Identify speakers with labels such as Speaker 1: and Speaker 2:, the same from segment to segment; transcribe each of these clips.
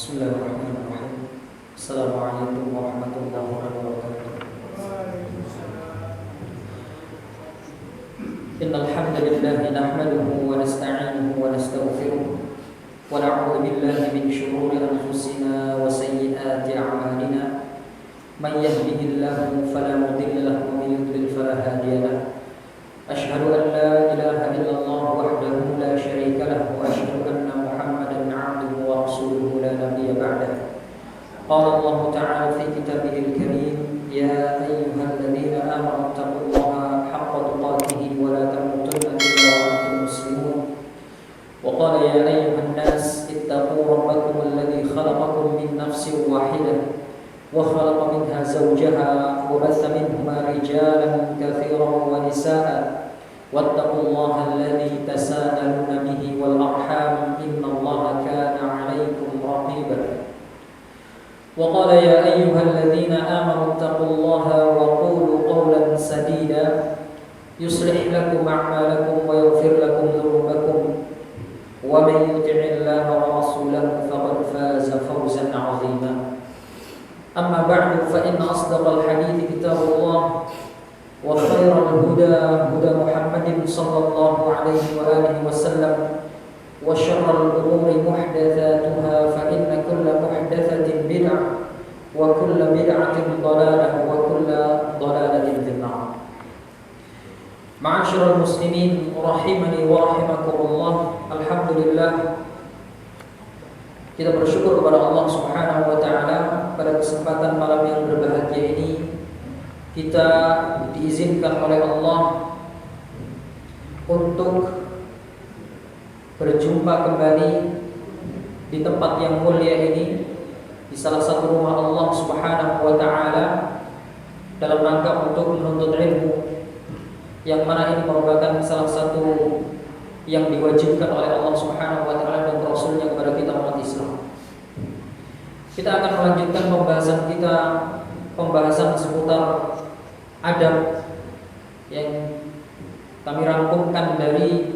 Speaker 1: Bismillahirrahmanirrahim. Assalamualaikum warahmatullahi wabarakatuh. Innal hamdalillah nahmaduhu wa nasta'inuhu wa nastaghfiruh wa na'udzu billahi min shururi anfusina wa sayyiati a'malina. Man yahdihillahu fala mudilla lahu wa man yudlil fala hadiya lahu. Ashhadu an la ilaha illallah wahdahu la syarika lahu wa ashhadu anna Muhammadan 'abduhu wa rasuluhu la nabiyya ba'dahu. Qala Allah ta'ala fi kitabihil karim, ya ayyuhalladzina amanu taqullaha haqqa tuqatih wa la tamutunna illa wa antum muslimun. Wa qala ya ayyuhan nas ittaqu rabbakum alladzi khalaqakum min nafsin wahidah wa khalaqa minha zawjaha wa batha minhuma rijalan katsiran wa nisaa'a. Wattaqullaha alladzi tasaaluna bihi wal arham innallaha kana 'alaykum raqiba. Wa qala ya ayyuhalladzina amanu taqullaha wa qulu qawlan sadida yuslih lakum a'malakum wa yaghfir lakum dhunubakum wa may yuti'illaha wa rasulahu faqad faza fawzan 'azima. Amma ba'du fa inna asdaqal hadithi kitabullah wa khairal huda huda Muhammadin sallallahu alaihi wa alihi wasallam wa syarrul umuri muhdatsatuha fa inna kulla muhdatsatin bid'ah wa kulla bid'atin dhalalah wa kulla dhalalatin fin nar. Ma'asyiral muslimin rahimani wa rahimakumullah. Alhamdulillah, kita bersyukur kepada Allah Subhanahu wa taala pada kesempatan malam yang berbahagia ini kita diizinkan oleh Allah untuk berjumpa kembali di tempat yang mulia ini, di salah satu rumah Allah Subhanahu wa taala, dalam rangka untuk menuntut ilmu, yang mana ini merupakan salah satu yang diwajibkan oleh Allah Subhanahu wa taala dan Rasulnya kepada kita umat Islam. Kita akan melanjutkan pembahasan seputar adab yang kami rangkumkan dari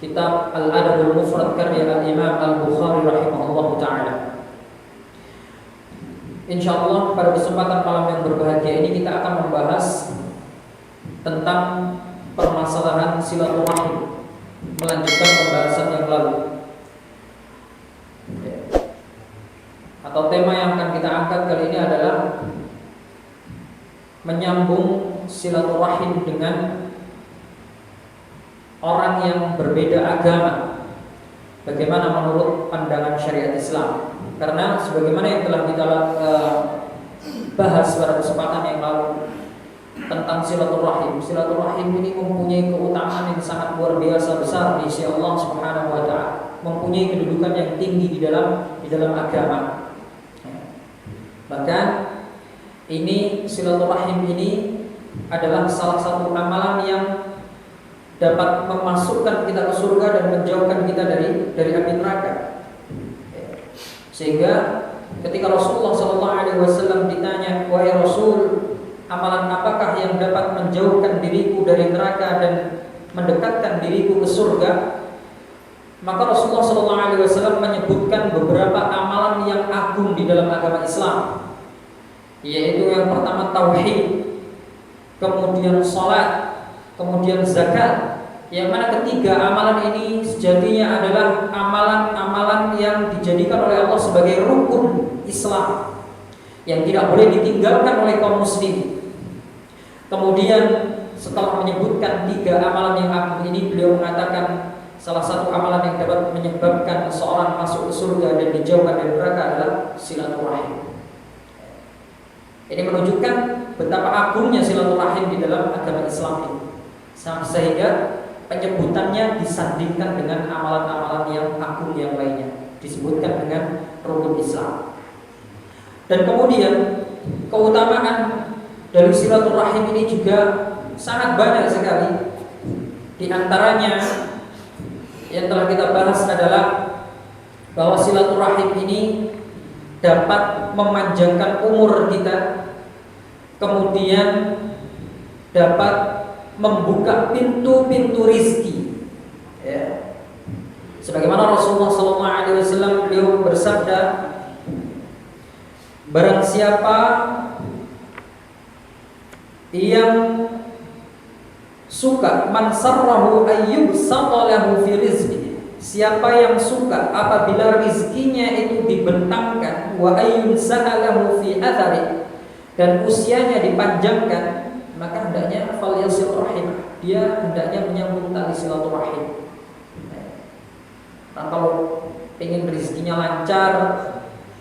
Speaker 1: kitab Al-Adabul Mufrad karya Al-Imam Al-Bukhari rahimahullahu taala. Insyaallah pada kesempatan malam yang berbahagia ini kita akan membahas tentang permasalahan silaturahim, melanjutkan pembahasan yang lalu. Atau tema yang akan kita angkat kali ini adalah menyambung silaturahim dengan orang yang berbeda agama, bagaimana menurut pandangan syariat Islam. Karena sebagaimana yang telah kita bahas pada kesempatan yang lalu tentang silaturahim, silaturahim ini mempunyai keutamaan yang sangat luar biasa besar di sisi Allah Subhanahu wa taala, mempunyai kedudukan yang tinggi di dalam agama. Bahkan ini silaturahim ini adalah salah satu amalan yang dapat memasukkan kita ke surga dan menjauhkan kita dari api neraka. Sehingga ketika Rasulullah SAW ditanya, wahai Rasul, amalan apakah yang dapat menjauhkan diriku dari neraka dan mendekatkan diriku ke surga? Maka Rasulullah SAW menyebutkan beberapa amalan yang agung di dalam agama Islam, yaitu yang pertama tauhid, kemudian salat, kemudian zakat. Yang mana ketiga amalan ini sejatinya adalah amalan-amalan yang dijadikan oleh Allah sebagai rukun Islam yang tidak boleh ditinggalkan oleh kaum muslim. Kemudian setelah menyebutkan tiga amalan yang agung ini, beliau mengatakan salah satu amalan yang dapat menyebabkan seseorang masuk ke surga dan dijauhkan dari neraka adalah silaturahim. Ini menunjukkan betapa agungnya silaturahim di dalam agama Islam ini, sehingga penyebutannya disandingkan dengan amalan-amalan yang agung yang lainnya, disebutkan dengan rukun Islam. Dan kemudian keutamaan dari silaturahim ini juga sangat banyak sekali. Di antaranya yang telah kita bahas adalah bahwa silaturahim ini dapat memanjangkan umur kita, kemudian dapat membuka pintu-pintu rizki. Sebagaimana Rasulullah SAW beliau bersabda, Barang siapa yang suka, man sarrahu ayyubsata lahu fi rizqi, siapa yang suka apabila rizkinya itu dibentangkan, wa ayyunsaha lahu fi athari, dan usianya dipanjangkan, maka hendaknya falyasil rahim, dia hendaknya menyambung tali silaturahim. Nah, kalau pengen rezekinya lancar,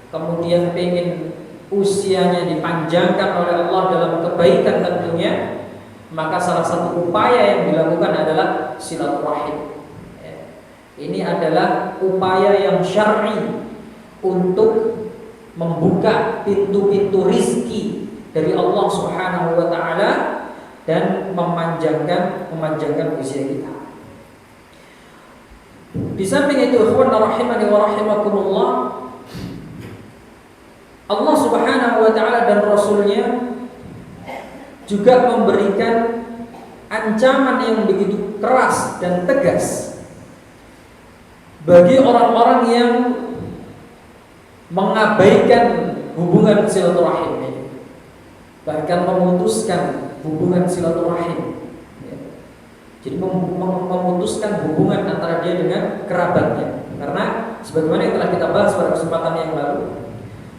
Speaker 1: kemudian pengen usianya dipanjangkan oleh Allah dalam kebaikan tentunya, maka salah satu upaya yang dilakukan adalah silaturahim. Ini adalah upaya yang syar'i untuk membuka pintu-pintu rizki dari Allah Subhanahu wa ta'ala dan memanjangkan usia kita. Di samping itu, ikhwan rahimani wa rahimakumullah, Allah Subhanahu wa ta'ala dan Rasulnya juga memberikan ancaman yang begitu keras dan tegas bagi orang-orang yang mengabaikan hubungan silaturahim, bahkan memutuskan hubungan silaturahim. Jadi memutuskan hubungan antara dia dengan kerabatnya. Karena sebagaimana yang telah kita bahas pada kesempatan yang lalu,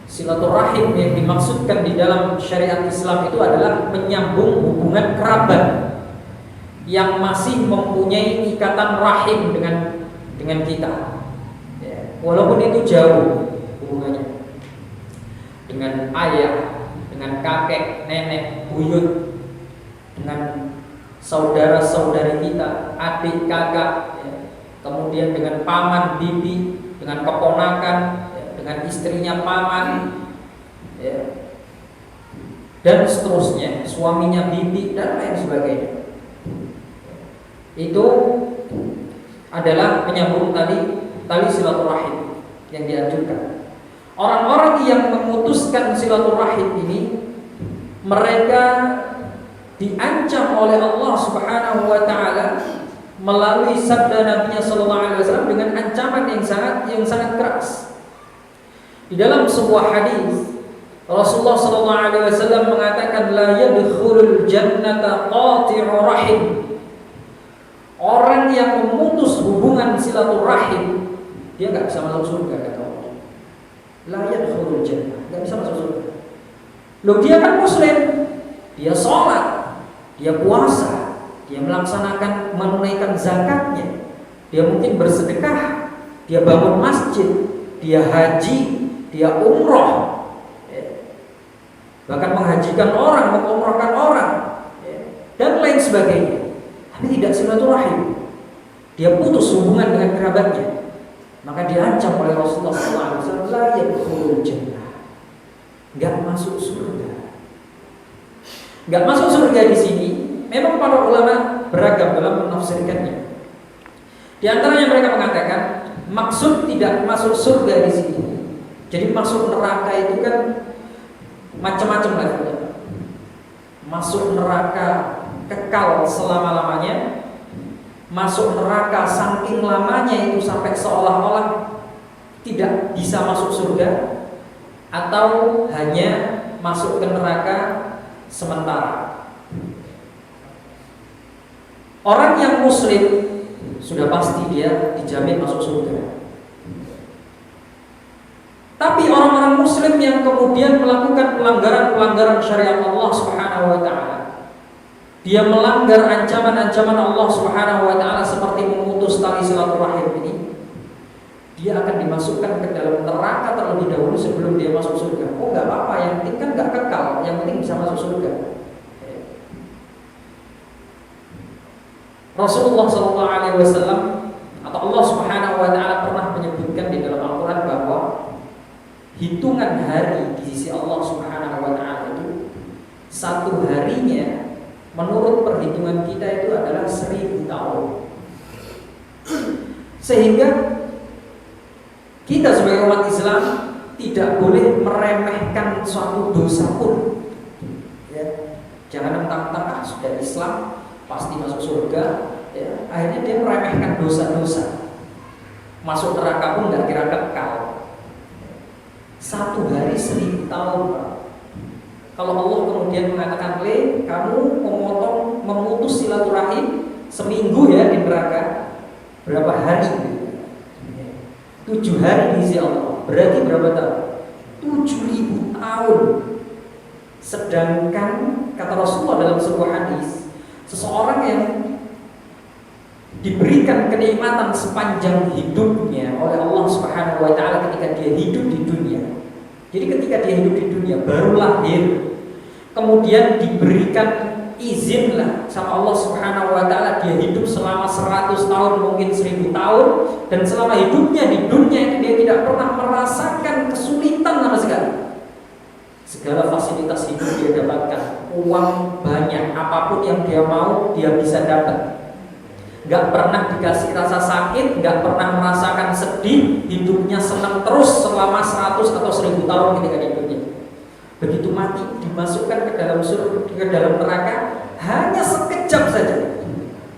Speaker 1: silaturahim yang dimaksudkan di dalam syariat Islam itu adalah menyambung hubungan kerabat yang masih mempunyai ikatan rahim dengan kita, walaupun itu jauh hubungannya, dengan ayah, dengan kakek, nenek, buyut, dengan saudara-saudari kita, adik, kakak, kemudian dengan paman, bibi, dengan keponakan, dengan istrinya paman, dan seterusnya, suaminya bibi, dan lain sebagainya. Itu adalah menyambung tali silaturahim yang dianjurkan. Orang-orang yang memutuskan silaturahim ini, mereka diancam oleh Allah Subhanahu wa ta'ala melalui sabda Nabi sallallahu alaihi wasallam dengan ancaman yang sangat keras. Di dalam sebuah hadis, Rasulullah sallallahu alaihi wasallam mengatakan, la yadkhulul jannata qati'u rahim. Orang yang memutus hubungan silaturahim, dia enggak bisa masuk surga, kata Allah. La yadkhulul jannah, enggak bisa masuk surga. Loh, dia kan muslim, dia sholat, dia puasa, dia melaksanakan, menunaikan zakatnya, dia mungkin bersedekah, dia bangun masjid, dia haji, dia umroh, bahkan menghajikan orang, mengumrohkan orang, dan lain sebagainya. Tapi tidak silaturahim, dia putus hubungan dengan kerabatnya, maka diancam oleh Rasulullah SAW, la yadkhulul jannah, nggak masuk surga. Nggak masuk surga di sini, memang para ulama beragam dalam menafsirkannya. Di antaranya mereka mengatakan maksud tidak masuk surga di sini. Jadi masuk neraka itu kan macam-macam levelnya. Masuk neraka kekal selama-lamanya, masuk neraka saking lamanya itu sampai seolah-olah tidak bisa masuk surga, atau hanya masuk ke neraka sementara. Orang yang muslim sudah pasti dia dijamin masuk surga. Tapi orang-orang muslim yang kemudian melakukan pelanggaran-pelanggaran syariat Allah Subhanahu wa ta'ala, dia melanggar ancaman-ancaman Allah Subhanahu wa ta'ala seperti memutus tali silaturahim ini, dia akan dimasukkan ke dalam neraka terlebih dahulu sebelum dia masuk surga. Oh, nggak apa-apa, yang penting kan nggak kekal, yang penting bisa masuk surga. Rasulullah SAW atau Allah Subhanahu wa ta'ala pernah menyebutkan di dalam Al-Quran bahwa hitungan hari di sisi Allah Subhanahu wa ta'ala itu, satu harinya menurut perhitungan kita itu adalah 1000 tahun. Sehingga kita sebagai umat Islam tidak boleh meremehkan suatu dosa pun, ya. Jangan mentang-mentang sudah Islam pasti masuk surga, ya. Akhirnya dia meremehkan dosa-dosa, masuk neraka pun nggak kira kekal. 1 hari 1000 tahun, Pak. Kalau Allah kemudian mengatakan, kamu memutus silaturahim seminggu ya di neraka, berapa hari? 7 hari di sisi Allah, berarti berapa tahun? 7.000 tahun. Sedangkan kata Rasulullah dalam sebuah hadis, seseorang yang diberikan kenikmatan sepanjang hidupnya oleh Allah Subhanahu wa taala ketika dia hidup di dunia. Jadi ketika dia hidup di dunia baru lahir, kemudian diberikan izinlah sama Allah Subhanahu wa taala dia hidup selama 100 tahun, mungkin 1000 tahun, dan selama hidupnya di dunia itu dia tidak pernah merasakan kesulitan sama sekali. Segala fasilitas hidup dia dapatkan, uang banyak, apapun yang dia mau dia bisa dapat. Gak pernah dikasih rasa sakit, gak pernah merasakan sedih, hidupnya senang terus selama 100 atau 1000 tahun ketika di dunia. Begitu mati dimasukkan ke dalam neraka hanya sekejap saja,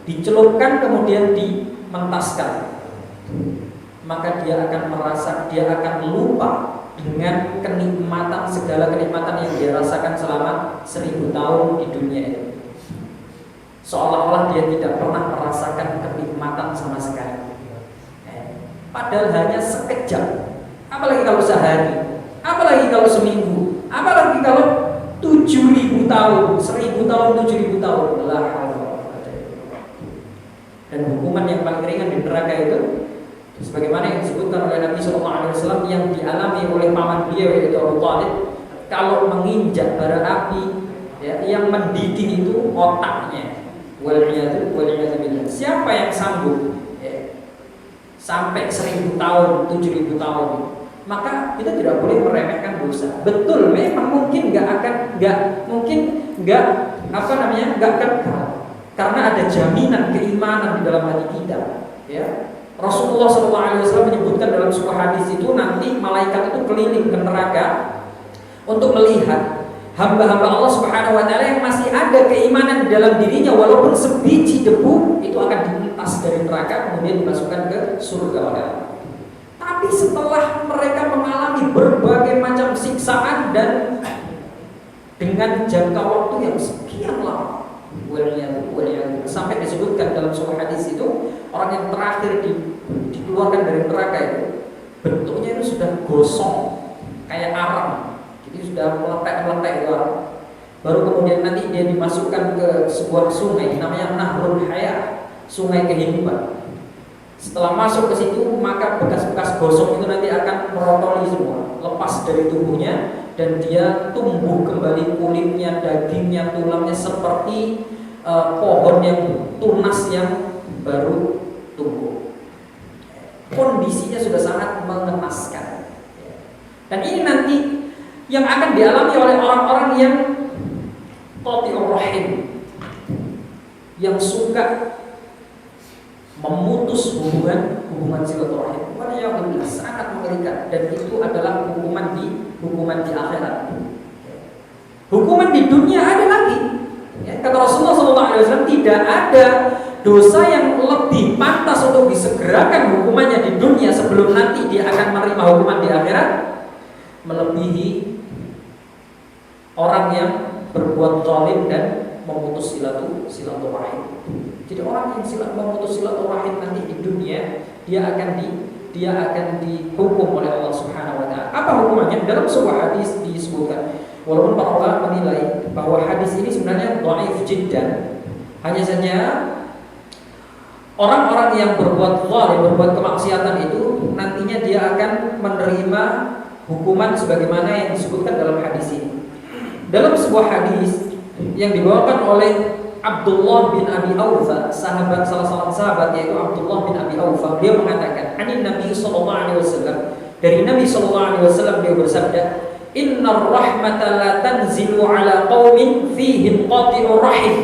Speaker 1: dicelupkan kemudian dimentaskan, maka dia akan merasa, dia akan lupa dengan kenikmatan, segala kenikmatan yang dia rasakan selama 1000 tahun di dunia ini. Seolah-olah dia tidak pernah merasakan kenikmatan sama sekali. Padahal hanya sekejap. Apalagi kalau sehari, apalagi kalau seminggu, apalagi kalau 7.000 tahun, 1.000 tahun, 7.000 tahun. Dan hukuman yang paling ringan di neraka itu, sebagaimana yang disebutkan oleh Nabi SAW yang dialami oleh paman beliau yaitu Abu Thalib, kalau menginjak bara api, ya, yang mendidih itu otaknya. Wal'iyadu billah. Siapa yang sanggup sampai 1.000 tahun, 7.000 tahun, maka kita tidak boleh meremehkan dosa. Betul, memang mungkin nggak kekal, karena ada jaminan keimanan di dalam hati kita. Ya, Rasulullah SAW menyebutkan dalam sebuah hadis itu nanti malaikat itu keliling ke neraka untuk melihat hamba-hamba Allah Subhanahu wa taala yang masih ada keimanan di dalam dirinya, walaupun sebiji debu itu akan dihentas dari neraka kemudian dimasukkan ke surga oleh Allah. Tapi setelah mereka mengalami berbagai macam siksaan dan dengan jangka waktu yang sekian lama, sampai disebutkan dalam sebuah hadis itu orang yang terakhir dikeluarkan dari neraka itu bentuknya itu sudah gosong kayak arang. Jadi sudah meletek itu orang. Baru kemudian nanti dia dimasukkan ke sebuah sungai namanya Nahrul Haya, sungai kehidupan. Setelah masuk ke situ, maka bekas-bekas gosong itu nanti akan merotoli semua, lepas dari tubuhnya, dan dia tumbuh kembali kulitnya, dagingnya, tulangnya seperti pohon yang tunas yang baru tumbuh. Kondisinya sudah sangat mengenaskan. Dan ini nanti yang akan dialami oleh orang-orang yang qati'ur rahim, yang suka memutus hubungan silaturahim. Waliyahulillah, sangat mengerikan, dan itu adalah hukuman di akhirat. Hukuman di dunia ada lagi. Ya, kata Rasulullah SAW, tidak ada dosa yang lebih pantas untuk disegerakan hukumannya di dunia sebelum nanti dia akan menerima hukuman di akhirat, melebihi orang yang berbuat zalim dan memutus silaturahim. Jadi orang yang memutus silaturahim nanti di dunia dia akan dihukum oleh Allah Subhanahu wa taala. Apa hukumannya? Dalam sebuah hadis disebutkan, walaupun para ulama menilai bahwa hadis ini sebenarnya dhaif jiddan, hanya saja orang-orang yang berbuat zalim, berbuat kemaksiatan itu nantinya dia akan menerima hukuman sebagaimana yang disebutkan dalam hadis ini. Dalam sebuah hadis yang dibawakan oleh Abdullah bin Abi Aufa, salah seorang sahabat yaitu Abdullah bin Abi Aufa, dia mengatakan, "Anin Nabi sallallahu alaihi wasallam," dari Nabi sallallahu alaihi wasallam dia bersabda, "Innar rahmata la tanzilu ala qaumin fihim qati'ur rahim."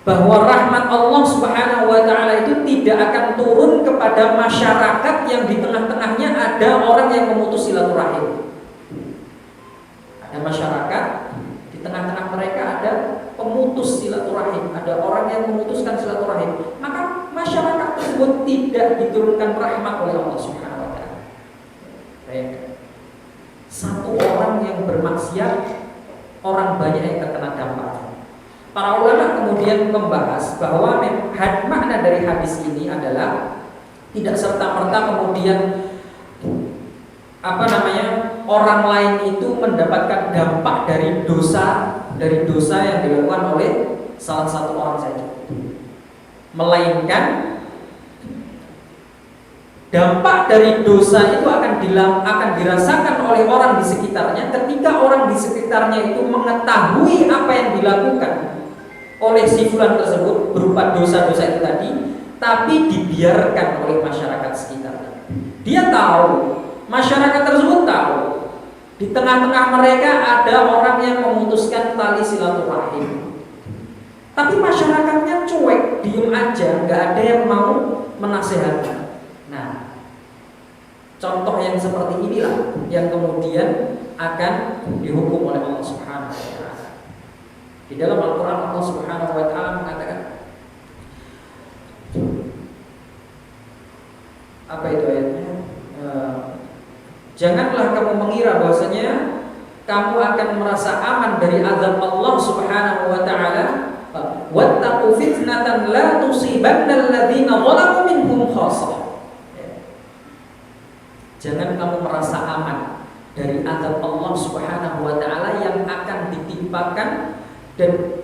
Speaker 1: Bahwa rahmat Allah Subhanahu wa taala itu tidak akan turun kepada masyarakat yang di tengah-tengahnya ada orang yang memutus silaturahim. Ada masyarakat, di tengah-tengah mereka ada pemutus silaturahim, ada orang yang memutuskan silaturahim, maka masyarakat tersebut tidak diturunkan rahmat oleh Allah Subhanahu wa taala. bermaksiat, orang banyak yang terkena dampaknya. Para ulama kemudian membahas bahwa makna dari hadis ini adalah tidak serta-merta kemudian orang lain itu mendapatkan dampak dari dosa yang dilakukan oleh salah satu orang saja, melainkan dampak dari dosa itu akan dirasakan oleh orang di sekitarnya ketika orang di sekitarnya itu mengetahui apa yang dilakukan oleh si fulan tersebut berupa dosa-dosa itu tadi, tapi dibiarkan oleh masyarakat sekitarnya. Dia tahu, masyarakat tersebut tahu, di tengah-tengah mereka ada orang yang memutuskan tali silaturahim, tapi masyarakatnya cuek, diem aja, nggak ada yang mau menasehati. Nah, contoh yang seperti inilah yang kemudian akan dihukum oleh Allah Subhanahu wa Ta'ala. Di dalam Al-Quran Allah Subhanahu wa Ta'ala mengatakan, apa itu ayatnya? Janganlah kamu mengira bahwasanya kamu akan merasa aman dari azab Allah Subhanahu wa Ta'ala. Wattaqu fitnatan la tusibanna alladziina zalamu minhum khassah. Jangan kamu merasa aman dari azab Allah Subhanahu wa Ta'ala yang akan ditimpakan, dan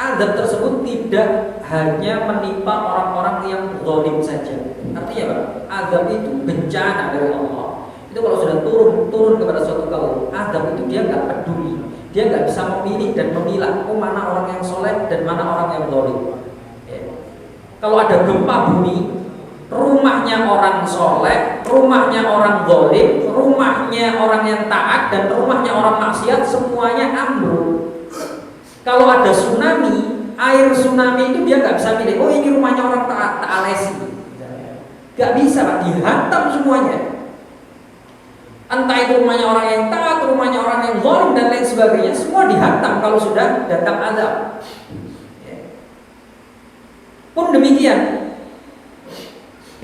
Speaker 1: azab tersebut tidak hanya menimpa orang-orang yang zalim saja. Artinya apa? Azab itu bencana dari Allah. Itu kalau sudah turun kepada suatu kaum, azab itu dia nggak peduli, dia nggak bisa memilih dan memilah, mana orang yang soleh dan mana orang yang zalim. Kalau ada gempa bumi, rumahnya orang soleh, rumahnya orang zalim, rumahnya orang yang taat, dan rumahnya orang maksiat, semuanya ambruk. Kalau ada tsunami, air tsunami itu dia nggak bisa pilih, oh ini rumahnya orang taat, ta'alesi. Nggak bisa, Pak, dihantam semuanya. Entah itu rumahnya orang yang taat, rumahnya orang yang zalim, dan lain sebagainya, semua dihantam kalau sudah datang azab. Pun demikian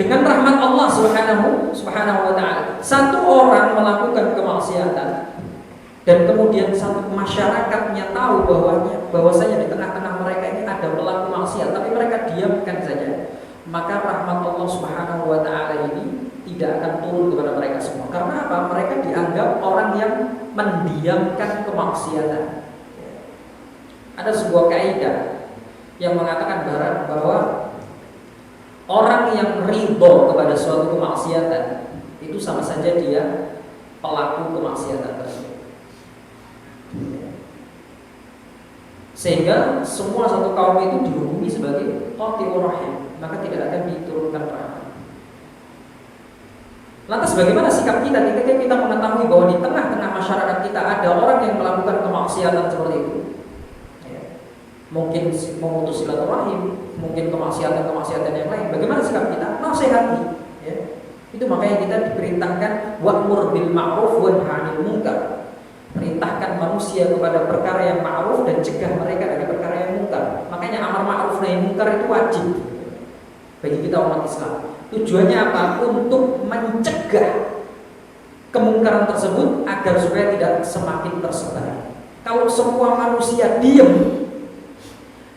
Speaker 1: dengan rahmat Allah Subhanahu wa Ta'ala, satu orang melakukan kemaksiatan dan kemudian satu masyarakatnya tahu bahwasanya di tengah-tengah mereka ini ada pelaku maksiat, tapi mereka diamkan saja, maka rahmat Allah Subhanahu wa Ta'ala ini tidak akan turun kepada mereka semua. Karena apa? Mereka dianggap orang yang mendiamkan kemaksiatan. Ada sebuah kaidah yang mengatakan bahwa orang yang ridho kepada suatu kemaksiatan itu sama saja dia pelaku kemaksiatan tersebut. Sehingga semua satu kaum itu dihukumi sebagai qati'ur rahim, maka tidak akan diturunkan rahmat. Lantas bagaimana sikap kita ketika kita mengetahui bahwa di tengah-tengah masyarakat kita ada orang yang melakukan kemaksiatan seperti itu? Mungkin memutus silaturahim, mungkin kemaksiatan yang lain. Bagaimana sikap kita? Nasihati. Itu makanya kita diperintahkan wa'mur bil ma'ruf wanha 'anil munkar. Perintahkan manusia kepada perkara yang ma'ruf dan cegah mereka dari perkara yang munkar. Makanya amar ma'ruf nahi munkar itu wajib bagi kita umat Islam. Tujuannya apa? Untuk mencegah kemungkaran tersebut agar supaya tidak semakin tersebar. Kalau semua manusia diam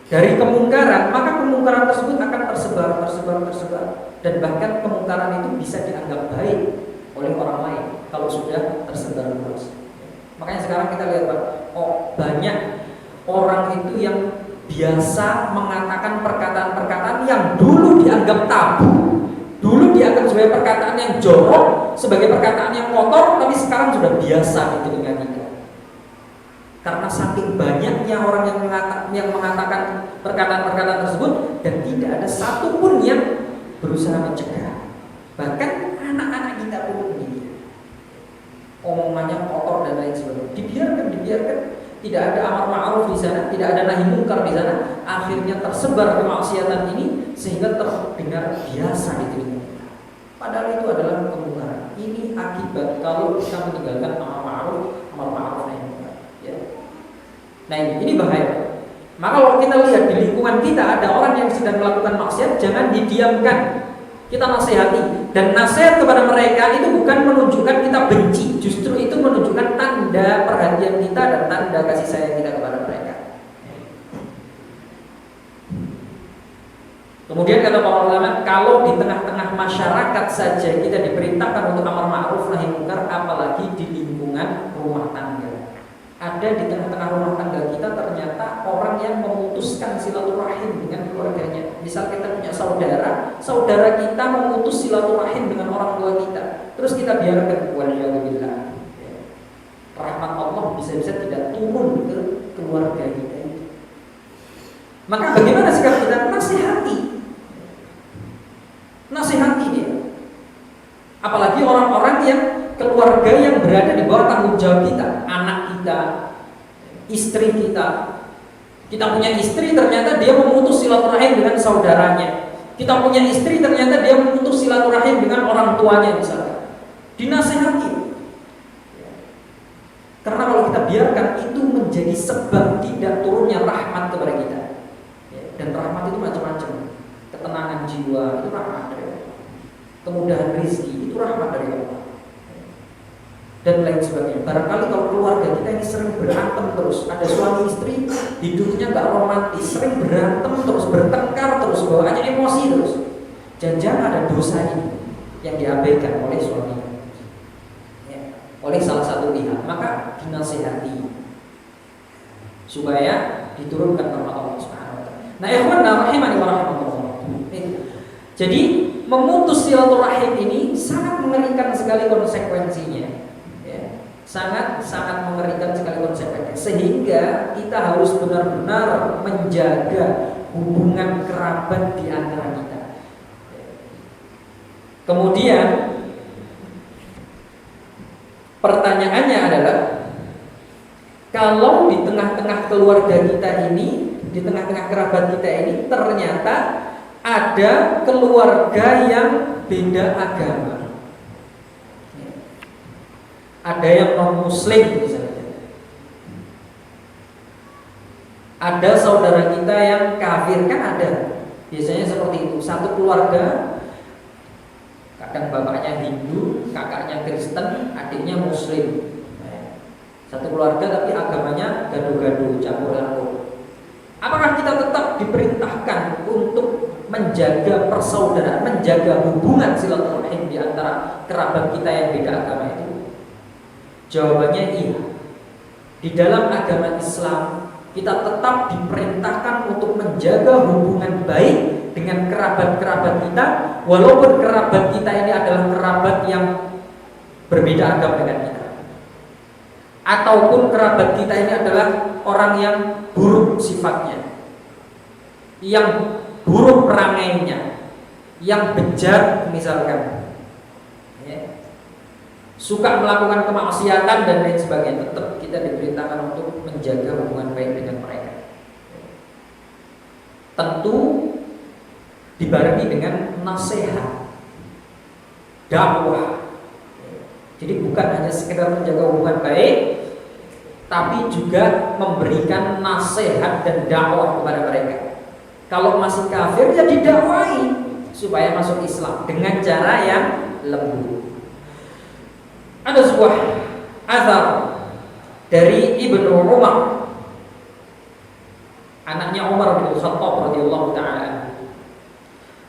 Speaker 1: dari kemungkaran, maka kemungkaran tersebut akan tersebar, dan bahkan kemungkaran itu bisa dianggap baik oleh orang lain kalau sudah tersebar luas. Makanya sekarang kita lihat, Pak, banyak orang itu yang biasa mengatakan perkataan-perkataan yang dulu dianggap tabu, dulu dianggap sebagai perkataan yang jorok, sebagai perkataan yang kotor, tapi sekarang sudah biasa di telinga kita. Karena saking banyaknya orang yang mengatakan perkataan-perkataan tersebut, dan tidak ada satupun yang berusaha mencegah. Bahkan anak-anak kita pun begini, omongannya kotor dan lain sebagainya. Dibiarkan. Tidak ada amar ma'ruf di sana, tidak ada nahi munkar di sana. Akhirnya tersebar kemaksiatan ini sehingga terdengar biasa di telinga kita. Padahal itu adalah kemungkaran. Ini akibat kalau kita meninggalkan amar ma'ruf nahi munkar. Nah ini bahaya. Maka kalau kita lihat di lingkungan kita ada orang yang sedang melakukan maksiat, jangan didiamkan. Kita nasihati, dan nasihat kepada mereka itu bukan menunjukkan kita benci, justru itu menunjukkan tanda perhatian kata para ulama, kalau di tengah-tengah masyarakat saja kita diperintahkan untuk amar ma'ruf nahi munkar, apalagi di lingkungan rumah tangga. Ada di tengah-tengah rumah tangga kita ternyata orang yang memutuskan silaturahim dengan keluarganya. Misal kita punya saudara kita memutus silaturahim dengan orang tua kita, terus kita biarkan, waliyahillah, rahmat Allah bisa-bisa tidak turun ke keluarga kita. Maka bagaimana sikap kita? Nasihati dia. Apalagi orang-orang yang keluarga yang berada di bawah tanggung jawab kita, anak kita, istri kita. Kita punya istri, ternyata dia memutus silaturahim dengan saudaranya. Kita punya istri, ternyata dia memutus silaturahim dengan orang tuanya misalnya. Dinasihati. Karena kalau kita biarkan, itu menjadi sebab tidak turunnya rahmat kepada kita. Dan rahmat itu macam-macam. Ketenangan jiwa itu rahmat dari Allah. Kemudahan rezeki itu rahmat dari Allah. Dan lain sebagainya. Barangkali kalau keluarga kita ini sering berantem terus, ada suami istri hidupnya nggak romantis, sering berantem terus, bertengkar terus, bawaannya emosi terus. Jangan-jangan ada dosa ini yang diabaikan oleh suaminya, oleh salah satu pihak. Maka dinasihati supaya diturunkan rahmat Allah Subhanahu. Nah, ikhwan rahimani wa rahimakumullah. Jadi memutus silaturahim ini sangat mengerikan sekali konsekuensinya. Sangat mengerikan sekali konsekuensinya. Sehingga kita harus benar-benar menjaga hubungan kerabat di antara kita. Kemudian pertanyaannya adalah, kalau di tengah-tengah keluarga kita ini, di tengah-tengah kerabat kita ini ternyata ada keluarga yang beda agama, ada yang non-muslim misalnya, ada saudara kita yang kafir, kan ada biasanya seperti itu. Satu keluarga, kadang bapaknya Hindu, kakaknya Kristen, adiknya Muslim. Satu keluarga tapi agamanya gaduh-gaduh, campur-campur. Apakah kita tetap diperintahkan untuk menjaga persaudaraan, menjaga hubungan silaturahim di antara kerabat kita yang beda agama itu? Jawabannya iya. Di dalam agama Islam kita tetap diperintahkan untuk menjaga hubungan baik dengan kerabat-kerabat kita, walaupun kerabat kita ini adalah kerabat yang berbeda agama dengan kita, ataupun kerabat kita ini adalah orang yang buruk sifatnya, yang buruk perangainya, yang bejat misalkan, suka melakukan kemaksiatan dan lain sebagainya. Tetap kita diperintahkan untuk menjaga hubungan baik dengan mereka. Tentu dibarengi dengan nasihat, dakwah. Jadi bukan hanya sekedar menjaga hubungan baik, tapi juga memberikan nasihat dan dakwah kepada mereka. Kalau masih kafir, ya didakwahi supaya masuk Islam dengan cara yang lembut. Ada sebuah azhar dari Ibnu Umar, anaknya Umar bin Khattab radhiyallahu taala.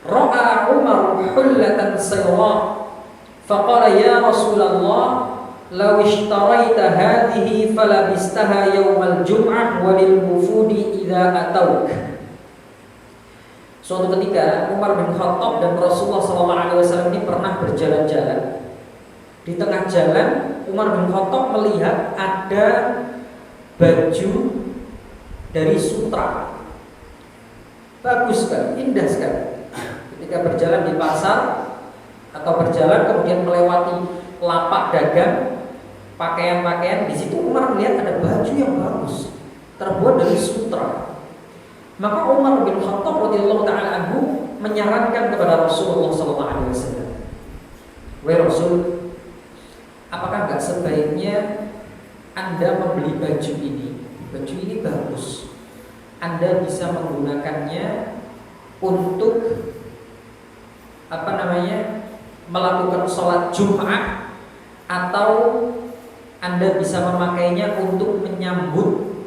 Speaker 1: Ra'a Umar hullatan sayra faqala ya Rasulullah law ishtaraita hadhihi falabistaha yaumal jum'ah walil wufudi idza atauk. Suatu ketika Umar bin Khattab dan Rasulullah SAW ini pernah berjalan-jalan. Di tengah jalan Umar bin Khattab melihat ada baju dari sutra, bagus sekali, indah sekali. Ketika berjalan di pasar atau berjalan kemudian melewati lapak dagang pakaian-pakaian, di situ Umar melihat ada baju yang bagus terbuat dari sutra. Maka Umar bin Khattab radhiyallahu taala anhu menyarankan kepada Rasulullah SAW, "Wahai Rasul, apakah enggak sebaiknya Anda membeli baju ini? Baju ini bagus. Anda bisa menggunakannya untuk melakukan sholat Jumat, atau Anda bisa memakainya untuk menyambut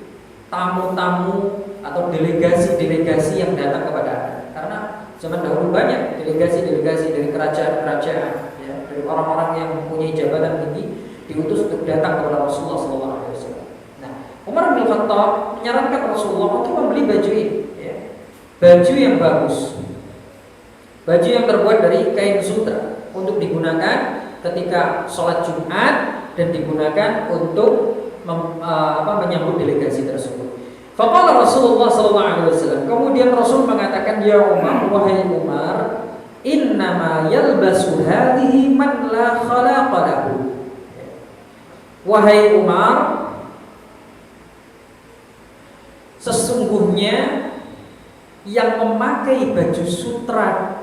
Speaker 1: tamu-tamu atau delegasi-delegasi yang datang kepada Anda." Karena Zaman dahulu banyak delegasi-delegasi dari kerajaan-kerajaan, ya, dari orang-orang yang mempunyai jabatan tinggi diutus untuk datang kepada Rasulullah SAW. Nah, Umar bin Khattab menyarankan Rasulullah untuk membeli baju ini, ya, baju yang bagus, baju yang terbuat dari kain sutra untuk digunakan ketika sholat Jumat dan digunakan untuk menyambut delegasi tersebut. Faqala Rasulullah SAW. Kemudian Rasul mengatakan, ya Umar, wahai Umar, innama yalbasu hadhihi man la khalaqa lahu. Wahai Umar, sesungguhnya yang memakai baju sutra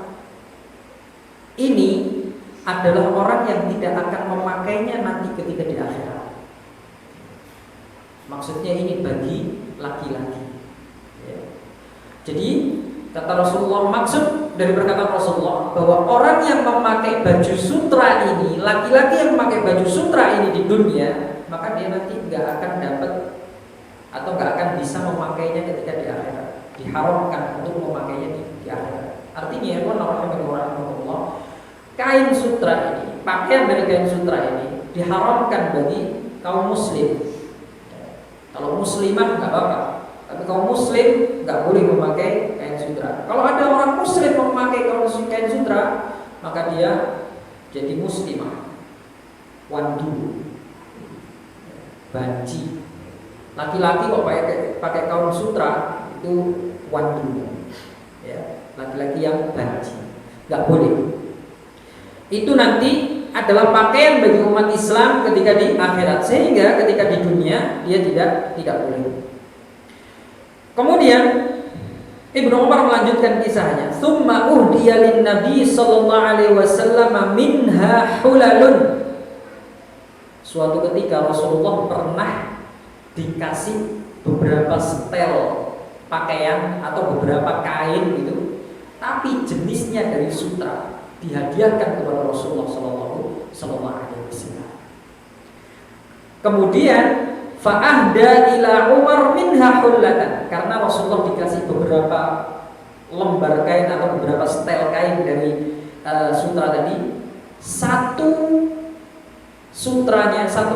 Speaker 1: ini adalah orang yang tidak akan memakainya nanti ketika di akhirat. Maksudnya ini bagi laki-laki, ya. Jadi kata Rasulullah, maksud dari perkataan Rasulullah bahwa orang yang memakai baju sutra ini, laki-laki yang memakai baju sutra ini di dunia, maka dia nanti nggak akan dapat atau nggak akan bisa memakainya ketika di akhirat. Diharamkan untuk memakainya di akhirat. Artinya, Allah, kain sutra ini, pakaian dari kain sutra ini diharamkan bagi kaum muslim. Kalau muslimah nggak apa-apa, tapi kaum muslim nggak boleh memakai kain sutra. Kalau ada orang muslim memakai kain sutra, maka dia jadi muslimah, wandu, banci. Laki-laki kok pakai kain sutra itu wandu, ya, laki-laki yang banci, nggak boleh. Itu nanti adalah pakaian bagi umat Islam ketika di akhirat, sehingga ketika di dunia dia tidak boleh. Kemudian Ibnu Umar melanjutkan kisahnya. Tsumma uhdiya lin Nabi sallallahu alaihi wasallam minha hulalun. Suatu ketika Rasulullah pernah dikasih beberapa setel pakaian atau beberapa kain gitu, tapi jenisnya dari sutra, dihadiahkan kepada Rasulullah sallallahu alaihi wasallam. Kemudian fa'ahda ila Umar minha hullatan, karena Rasulullah dikasih beberapa lembar kain atau beberapa setel kain dari sutra tadi, satu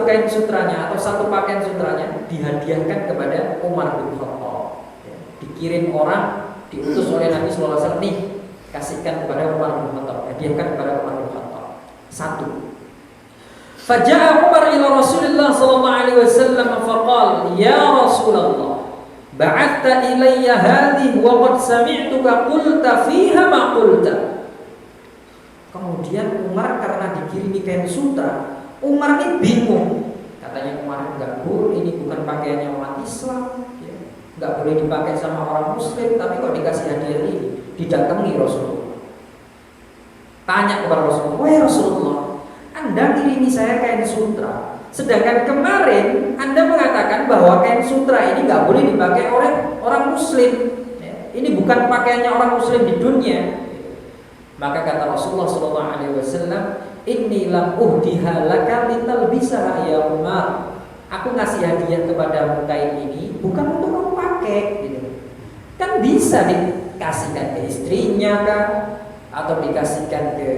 Speaker 1: kain sutranya atau satu pakaian sutranya dihadiahkan kepada Umar bin Khattab. Dikirim orang, diutus oleh Nabi sallallahu alaihi wasallam, nih, kasihkan kepada Umar bin Khattab, hadiahkan kepada Umar bin Khattab. Satu. Faja'a Umar ila Rasulillah sallallahu alaihi wasallam faqala, ya Rasulullah, ba'athta ilayya hadhihi wa qad sami'tuka qulta fiha ma qulta. Kemudian Umar karena dikirimi kain sutra, Umar ini bingung. Katanya Umar, enggak boleh, ini bukan pakaiannya umat Islam, ya. Enggak boleh dipakai sama orang muslim, tapi kok dikasih hadiah ini. Didatangi Rasulullah, tanya kepada Rasulullah, wahai Rasulullah, Anda kirimi saya kain sutra, sedangkan kemarin Anda mengatakan bahwa kain sutra ini nggak boleh dipakai oleh orang muslim, ya, ini bukan pakaiannya orang muslim di dunia. Maka kata Rasulullah SAW, inni lam uhdiha laka litalbisaha ya Umar, aku ngasih hadiah kepadamu kain ini bukan untuk kamu pakai, gitu. Kan bisa dikasihkan ke istrinya kah, atau dikasihkan ke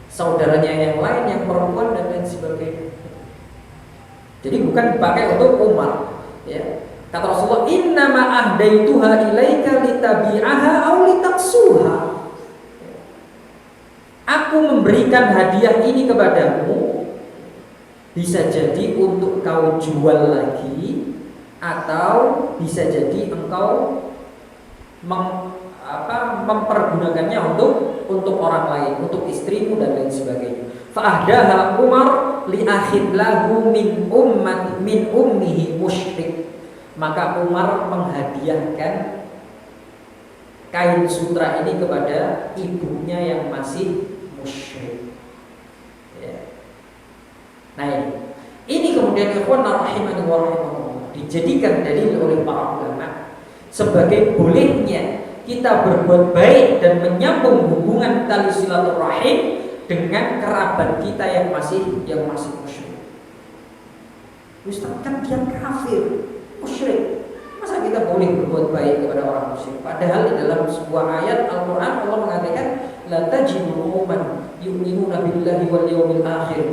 Speaker 1: saudaranya yang lain yang perempuan dan lain sebagainya. Jadi bukan dipakai untuk Umar, ya. Kata Rasulullah, innama ahdaituha ilaika litabi'aha aw litaksuha. Aku memberikan hadiah ini kepadamu, bisa jadi untuk kau jual lagi, atau bisa jadi engkau mempergunakannya untuk orang lain, untuk istrimu dan lain sebagainya. Fa'ahdaha Umar li akhid lahu min ummihi musyrik. Maka Umar menghadiahkan kain sutra ini kepada ibunya yang masih musyrik, ya. Nah ini kemudian ikhwan rahimani wa rahimakumullah dijadikan dalil oleh para ulama sebagai bolehnya kita berbuat baik dan menyambung hubungan tali silaturahim dengan kerabat kita yang masih musyrik. Ustaz, kan dia kafir, musyrik, Masa kita boleh berbuat baik kepada orang musyrik? Padahal di dalam sebuah ayat Al-Quran Allah mengatakan la tajidu qauman yu'minuna billahi wal yawmil akhir.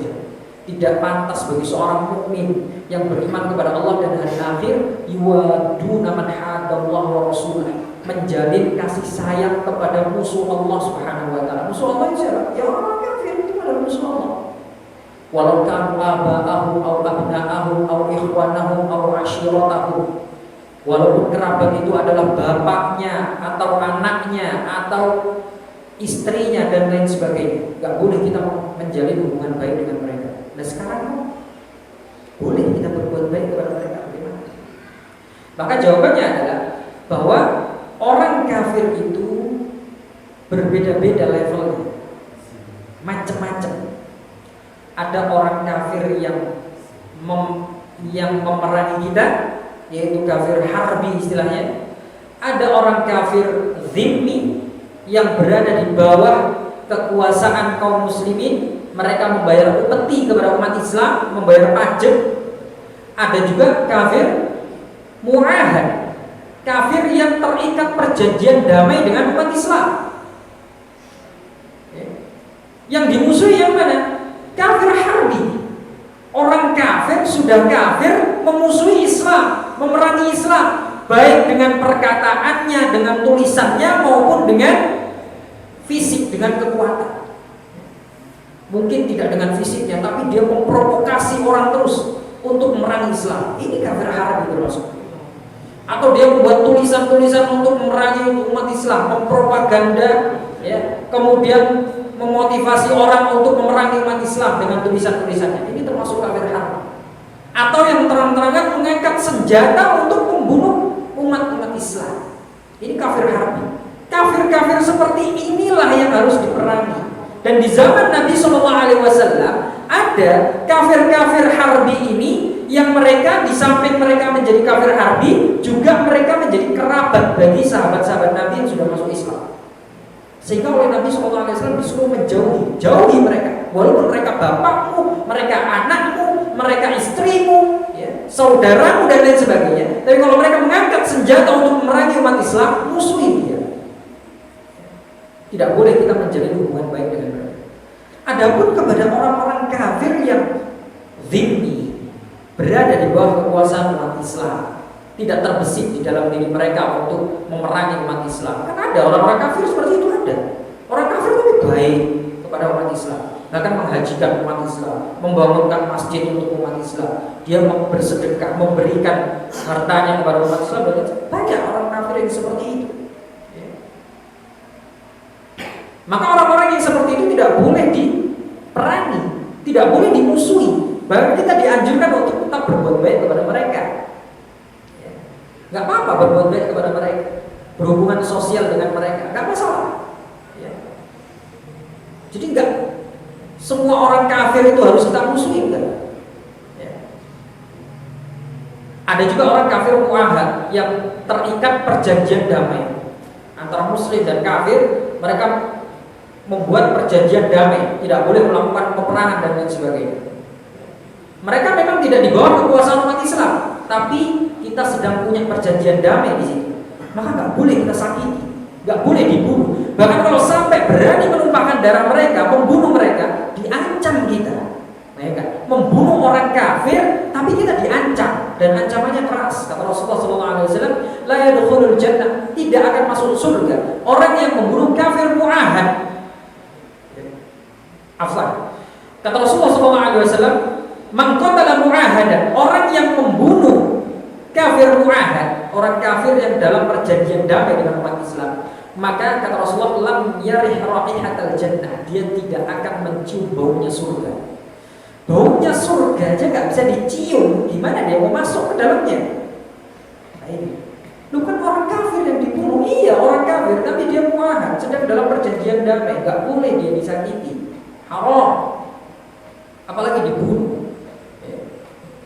Speaker 1: Tidak pantas bagi seorang mukmin yang beriman kepada Allah dan hari akhir yuwaduna man hadallahu wa rasulah, menjalin kasih sayang kepada musuh Allah Subhanahu wa taala. Musuh Allah siapa? Ya orang kafir itu adalah musuh Allah. Walau kanu aba'ahum aw abna'ahum aw ikhwanahum aw ashiratahum, walaupun kerabat itu adalah bapaknya atau anaknya atau istrinya dan lain sebagainya, nggak boleh kita menjalin hubungan baik dengan mereka. Nah sekarang boleh kita berbuat baik kepada mereka, bagaimana? Maka jawabannya adalah bahwa orang kafir itu berbeda-beda levelnya, macam-macam. Ada orang kafir yang memerangi kita, yaitu kafir harbi istilahnya. Ada orang kafir zimmi yang berada di bawah kekuasaan kaum muslimin, mereka membayar upeti kepada umat Islam, membayar pajak. Ada juga kafir mu'ahad, kafir yang terikat perjanjian damai dengan umat Islam. Yang dimusuhi yang mana? Kafir harbi. Orang kafir sudah kafir memusuhi Islam, memerangi Islam, baik dengan perkataannya, dengan tulisannya maupun dengan fisik, dengan kekuatan. Mungkin tidak dengan fisiknya, tapi dia memprovokasi orang terus untuk memerangi Islam. Ini kafir harbi termasuk. Atau dia membuat tulisan-tulisan untuk memerangi umat Islam, mempropaganda, ya, kemudian memotivasi orang untuk memerangi umat Islam dengan tulisan-tulisannya. Ini termasuk kafir harbi. Atau yang terang-terangan mengangkat senjata untuk membunuh umat-umat Islam. Ini kafir harbi. Kafir-kafir seperti inilah yang harus diperangi. Dan di zaman Nabi SAW ada kafir-kafir harbi ini yang mereka di samping mereka menjadi kafir harbi, juga mereka menjadi kerabat bagi sahabat-sahabat Nabi yang sudah masuk Islam. Sehingga oleh Nabi SAW disuruh jauhi mereka. Walaupun mereka bapakmu, mereka anakmu, mereka istrimu, ya, saudaramu dan lain sebagainya. Tapi kalau mereka mengangkat senjata untuk memerangi umat Islam, musuhi dia. Tidak boleh kita menjalin hubungan baik dengan mereka. Adapun kepada orang-orang kafir yang zimmi, berada di bawah kekuasaan umat Islam, tidak terbesit di dalam diri mereka untuk memerangi umat Islam. Kan ada orang-orang kafir seperti itu, ada. Orang kafir tapi baik kepada umat Islam, bahkan menghajikan umat Islam, membangunkan masjid untuk umat Islam. Dia bersedekah, memberikan hartanya kepada umat Islam. Banyak orang kafir yang seperti itu. Maka orang-orang yang seperti itu tidak boleh diperangi, tidak boleh dimusuhi. Bahkan kita dianjurkan untuk tetap berbuat baik kepada mereka. Gak apa-apa berbuat baik kepada mereka, berhubungan sosial dengan mereka, gak masalah. Jadi gak semua orang kafir itu harus kita musuhi, enggak. Ada juga orang kafir mu'ahad yang terikat perjanjian damai antara muslim dan kafir. Mereka membuat perjanjian damai, tidak boleh melakukan peperangan dan lain sebagainya. Mereka memang tidak di bawah kekuasaan umat Islam, tapi kita sedang punya perjanjian damai di situ. Maka nggak boleh kita sakiti, nggak boleh dibunuh. Bahkan kalau sampai berani menumpahkan darah mereka, membunuh mereka, diancam kita. Mereka membunuh orang kafir, tapi kita diancam dan ancamannya keras. Kata Rasulullah SAW, la yadkhulul jannah, tidak akan masuk surga orang yang membunuh kafir mu'ahad. Afwan. Kata Rasulullah SAW, man qatala mu'ahadan, orang yang membunuh kafir mu'ahad, orang kafir yang dalam perjanjian damai dengan umat Islam, maka kata Rasulullah, lam yarih raihatal jannah, dia tidak akan mencium baunya surga. Baunya surga aja nggak bisa dicium, gimana dia mau masuk ke dalamnya? Nah ini, lu kan orang kafir yang dibunuh, iya orang kafir, tapi dia mu'ahad, sedang dalam perjanjian damai, nggak boleh dia disakiti, haram, apalagi dibunuh,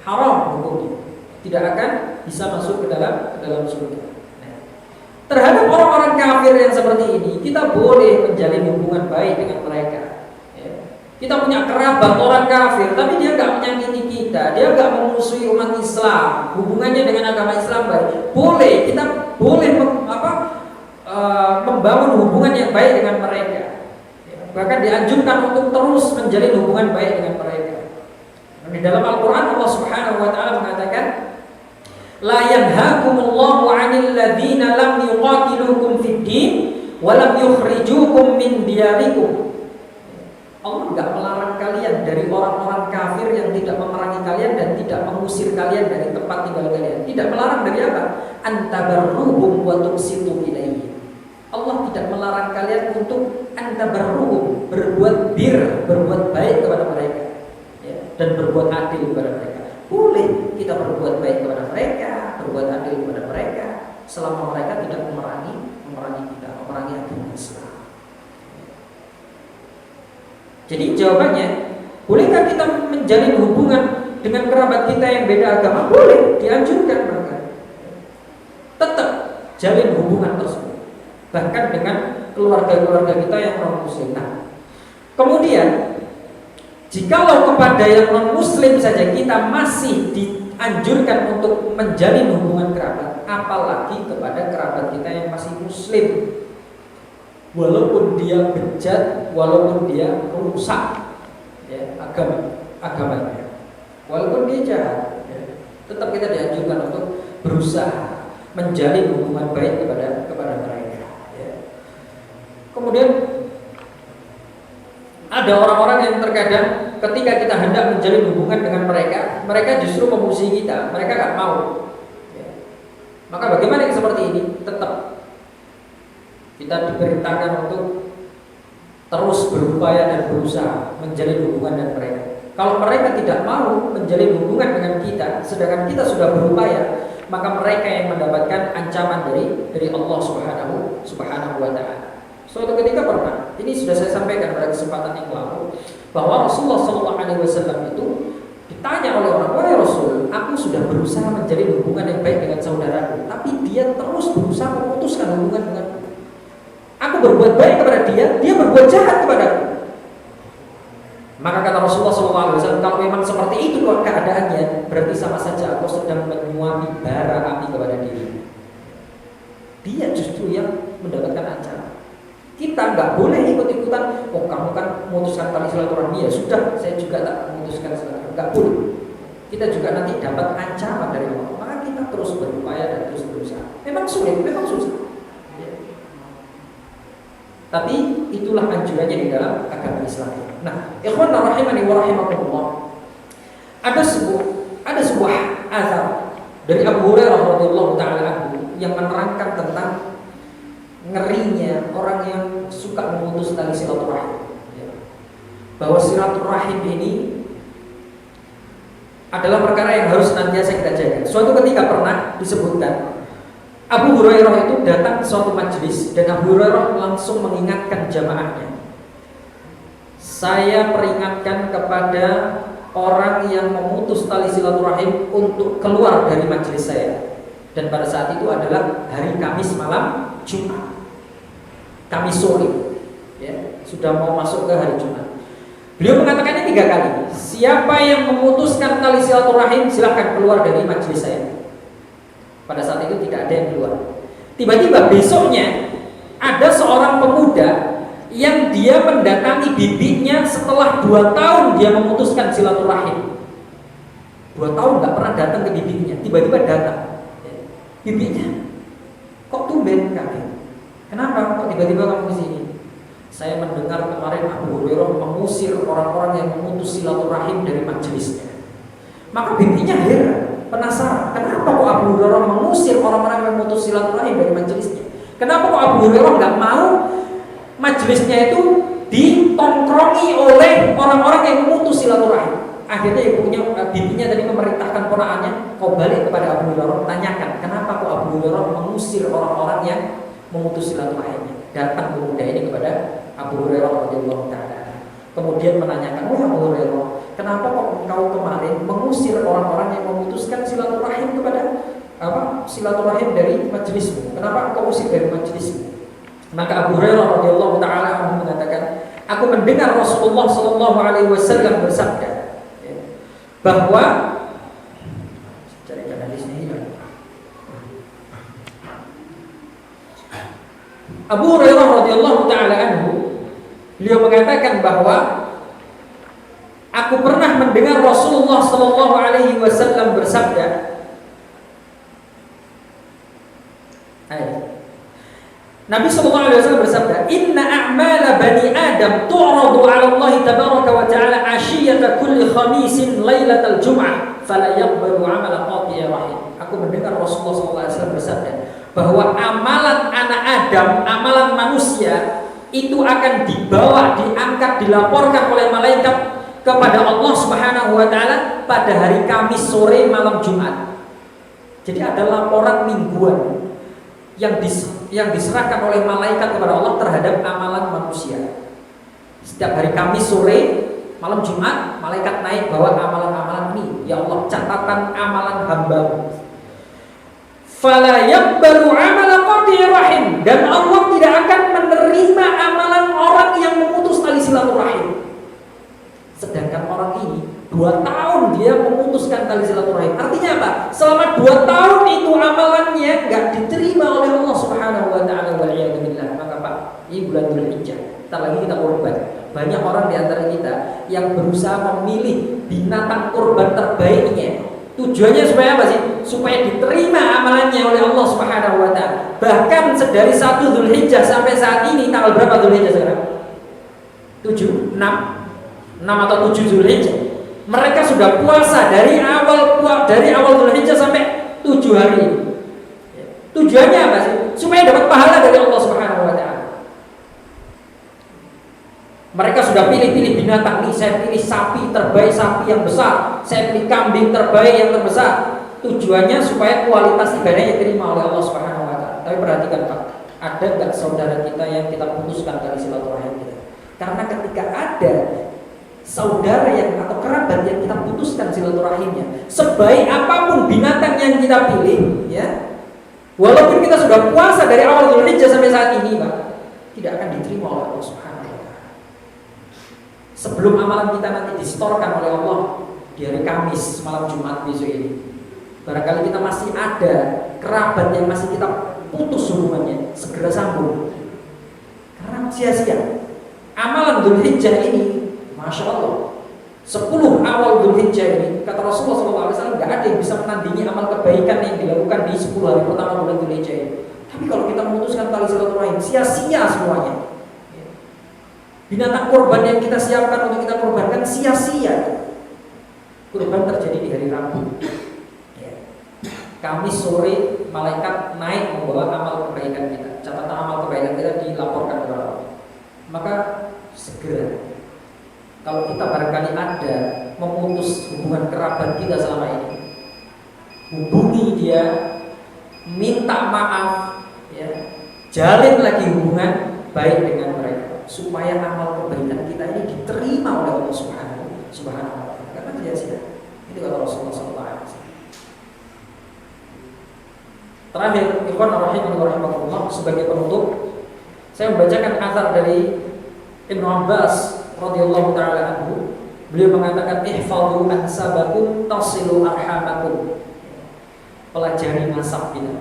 Speaker 1: haram hukumnya, tidak akan bisa masuk ke dalam surga. Nah, terhadap orang-orang kafir yang seperti ini, kita boleh menjalin hubungan baik dengan mereka. Kita punya kerabat orang kafir, tapi dia nggak menyakiti kita, dia nggak memusuhi umat Islam, hubungannya dengan agama Islam baik. Boleh, kita boleh membangun hubungan yang baik dengan mereka. Bahkan dianjurkan untuk terus menjalin hubungan baik dengan mereka. Di dalam Al-Quran Allah Subhanahu Wa Taala mengatakan, La yanhakumullahu 'anil ladzina lam yuqatilukum fid din wa lam yukhrijukum min diyarikum. Allah enggak melarang kalian dari orang-orang kafir yang tidak memerangi kalian dan tidak mengusir kalian dari tempat tinggal kalian. Tidak melarang dari apa? Antabarruhum wa tuqsitu ilaihim. Allah tidak melarang kalian untuk antabarruhum, berbuat berbuat baik kepada mereka, ya, dan berbuat adil kepada mereka. Boleh kita berbuat baik kepada mereka, berbuat adil kepada mereka, selama mereka tidak memerangi kita, memerangi agama Islam. Jadi jawabannya, bolehkah kita menjalin hubungan dengan kerabat kita yang beda agama? Boleh, dianjurkan maka. Tetap jalin hubungan tersebut. Bahkan dengan keluarga-keluarga kita yang non-muslim. Nah, kemudian jikalau kepada yang non-muslim saja kita masih dianjurkan untuk menjalin hubungan kerabat, apalagi kepada kerabat kita yang masih muslim. Walaupun dia bejat, walaupun dia rusak, ya, agamanya, walaupun dia jahat, ya, tetap kita dianjurkan untuk berusaha menjalin hubungan baik kepada mereka. Ya. Kemudian ada orang-orang yang terkadang ketika kita hendak menjalin hubungan dengan mereka, mereka justru memusuhi kita, mereka nggak mau. Ya. Maka bagaimana yang seperti ini? Tetap kita diperintahkan untuk terus berupaya dan berusaha menjalin hubungan dengan mereka. Kalau mereka tidak mau menjalin hubungan dengan kita, sedangkan kita sudah berupaya, maka mereka yang mendapatkan ancaman dari Allah Subhanahu Wa Taala. Suatu ketika pernah, ini sudah saya sampaikan pada kesempatan yang lalu, bahwa Rasulullah SAW itu ditanya oleh orang, wahai Rasul, aku sudah berusaha menjalin hubungan yang baik dengan saudaraku, tapi dia terus berusaha memutuskan hubungan denganku. Aku berbuat baik kepada dia berbuat jahat kepadaku. Maka kata Rasulullah SAW, kalau memang seperti itu keadaannya, berarti sama saja aku sedang menyuapi bara api kepada diri. Dia justru yang mendapatkan ancaman. Kita nggak boleh ikut-ikutan. Oh, kamu kan memutuskan tali silaturahmi, ya sudah, saya juga tak memutuskan silaturahmi. Nggak boleh. Kita juga nanti dapat ancaman dari Allah. Maka kita terus berupaya dan terus berusaha. Memang sulit, memang susah. Tapi itulah anjurannya di dalam agama Islam. Nah, ikhwan rahimani wa rahimakumullah. Ada sebuah azar dari Abu Hurairah radhiyallahu taala anhu yang menerangkan tentang ngerinya orang yang suka memutus tali silaturahim. Bahwa silaturahim ini adalah perkara yang harus senantiasa kita jaga. Suatu ketika pernah disebutkan Abu Hurairah itu datang ke suatu majelis dan Abu Hurairah langsung mengingatkan jamaahnya. Saya peringatkan kepada orang yang memutus tali silaturahim untuk keluar dari majelis saya. Dan pada saat itu adalah hari Kamis malam Jumat, Kamis sore, ya, sudah mau masuk ke hari Jumat. Beliau mengatakannya 3 kali. Siapa yang memutuskan tali silaturahim silahkan keluar dari majelis saya. Pada saat itu tidak ada yang keluar. Tiba-tiba besoknya ada seorang pemuda yang dia mendatangi bibinya setelah 2 tahun dia memutuskan silaturahim. 2 tahun nggak pernah datang ke bibinya, tiba-tiba datang. Bibinya, kok tumben kaget? Kenapa kok tiba-tiba kamu kesini? Saya mendengar kemarin Abu Hurairah mengusir orang-orang yang memutus silaturahim dari majelisnya. Maka bibinya heran. Penasaran, kenapa kok Abu Hurairah mengusir orang-orang yang memutus silaturahim dari majelisnya? Kenapa kok Abu Hurairah nggak mau majelisnya itu ditongkrongi oleh orang-orang yang memutus silaturahim? Akhirnya bibinya tadi memerintahkan ponakannya, kau balik kepada Abu Hurairah, tanyakan kenapa kok Abu Hurairah mengusir orang-orang yang memutus silaturahimnya. Datang pemuda ini kepada Abu Hurairah radhiyallahu taala. Kemudian menanyakan, oh Abu Hurairah, kenapa kok engkau kemarin mengusir orang-orang yang memutuskan silaturahim silaturahim dari majelismu? Kenapa engkau usir dari majelismu? Maka Abu Hurairah radhiyallahu taala mengatakan, aku mendengar Rasulullah Shallallahu Alaihi Wasallam bersabda bahwa Abu Hurairah radhiyallahu taala anhu, beliau mengatakan bahwa aku pernah mendengar Rasulullah Shallallahu Alaihi Wasallam bersabda, Nabi Sallallahu Alaihi Wasallam bersabda, Inna a'mala bani Adam tu'radu 'ala Allah tabaraka wa ta'ala 'ashiyata kulli khamisin lailatal jum'ah fala yaqbalu 'amala qati'i rahim. Aku mendengar Rasulullah Sallallahu Alaihi Wasallam bersabda bahwa amalan anak Adam, amalan manusia itu akan dibawa, diangkat, dilaporkan oleh malaikat kepada Allah Subhanahu wa taala pada hari Kamis sore malam Jumat. Jadi ada laporan mingguan yang diserahkan oleh malaikat kepada Allah terhadap amalan manusia. Setiap hari Kamis sore, malam Jumat, malaikat naik bawa amalan-amalan ini. Ya Allah, catatan amalan hamba-Mu. Fala yaqbalu amala qati'i rahim, dan Allah tidak akan menerima amalan orang yang memutus tali silaturahim. Sedangkan orang ini 2 tahun dia memutuskan tali silaturahim. Artinya apa? Selama 2 tahun itu amalannya nggak diterima oleh Allah Subhanahu wa taala, waliyadzubillah. Maka Pak, ini bulan Dzulhijjah, entar lagi kita kurban. Banyak orang di antara kita yang berusaha memilih binatang kurban terbaiknya. Tujuannya supaya apa sih? Supaya diterima amalannya oleh Allah Subhanahu wa taala. Bahkan dari 1 Dzulhijjah sampai saat ini, tanggal berapa Dzulhijjah sekarang? 7, 6 atau 7 Dzulhijjah. Mereka sudah puasa dari awal Dzulhijjah sampai 7 hari. Tujuannya apa sih? Supaya dapat pahala dari Allah Subhanahu wa taala. Mereka sudah pilih-pilih binatang nih, saya pilih sapi terbaik, sapi yang besar, saya pilih kambing terbaik yang terbesar. Tujuannya supaya kualitas ibadahnya diterima oleh Allah Subhanahu wa taala. Tapi perhatikan Pak, ada enggak saudara kita yang kita putuskan dari silaturahim kita? Karena ketika ada saudara yang atau kerabat yang kita putuskan silaturahimnya, sebaik apapun binatang yang kita pilih, ya, walaupun kita sudah puasa dari awal Dzulhijjah sampai saat ini, Pak, tidak akan diterima oleh Allah Subhanahu wa taala. Sebelum amalan kita nanti disetorkan oleh Allah di hari Kamis malam Jumat besok ini, barangkali kita masih ada kerabat yang masih kita putus hubungannya, segera sambung. Karena sia-sia. Amalan Dzulhijjah ini, Masya Allah, 10 awal Dzulhijjah ini, kata Rasulullah SAW, nggak ada yang bisa menandingi amal kebaikan yang dilakukan di 10 hari pertama bulan Dzulhijjah ini. Tapi kalau kita memutuskan tali silaturahim, sia-sia semuanya. Binatang kurban yang kita siapkan untuk kita kurbankan sia-sia. Kurban terjadi di hari Rabu. Kamis sore malaikat naik membawa amal kebaikan kita. Catatan amal kebaikan kita dilaporkan kepada Allah. Maka segera, kalau kita barangkali ada memutus hubungan kerabat kita selama ini, hubungi dia, minta maaf, ya, jalin lagi hubungan baik dengan mereka, supaya amal kebaikan kita ini diterima oleh Allah Subhanahu wa taala. Karena sia-sia. Itu kata Rasulullah SAW. Terakhir, ikhwan rahimakumullah, sebagai penutup, saya membacakan athar dari Ibnu Abbas radhiyallahu taala anhu. Beliau mengatakan, ihfadhu ansabakum tasilu arhamakum. Pelajari nasab kita.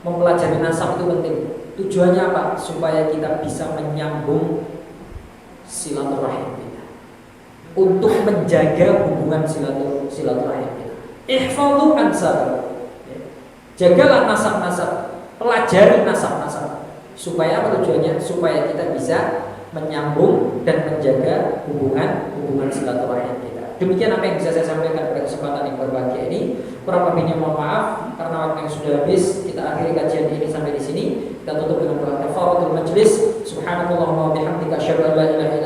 Speaker 1: Mempelajari nasab itu penting. Tujuannya apa? Supaya kita bisa menyambung silaturahim kita, untuk menjaga hubungan silaturahim kita. Ihfadhu ansabakum. Jagalah nasab-nasab, pelajari nasab-nasab. Supaya apa tujuannya? Supaya kita bisa menyambung dan menjaga hubungan silaturahim kita. Demikian apa yang bisa saya sampaikan pada kesempatan yang berbahagia ini. Kurang lebihnya mohon maaf karena waktu yang sudah habis. Kita akhiri kajian ini sampai di sini. Kita tutup dengan doa kafaratul majlis. Subhanallahumma wa bihamdika asyhadu an la ilaha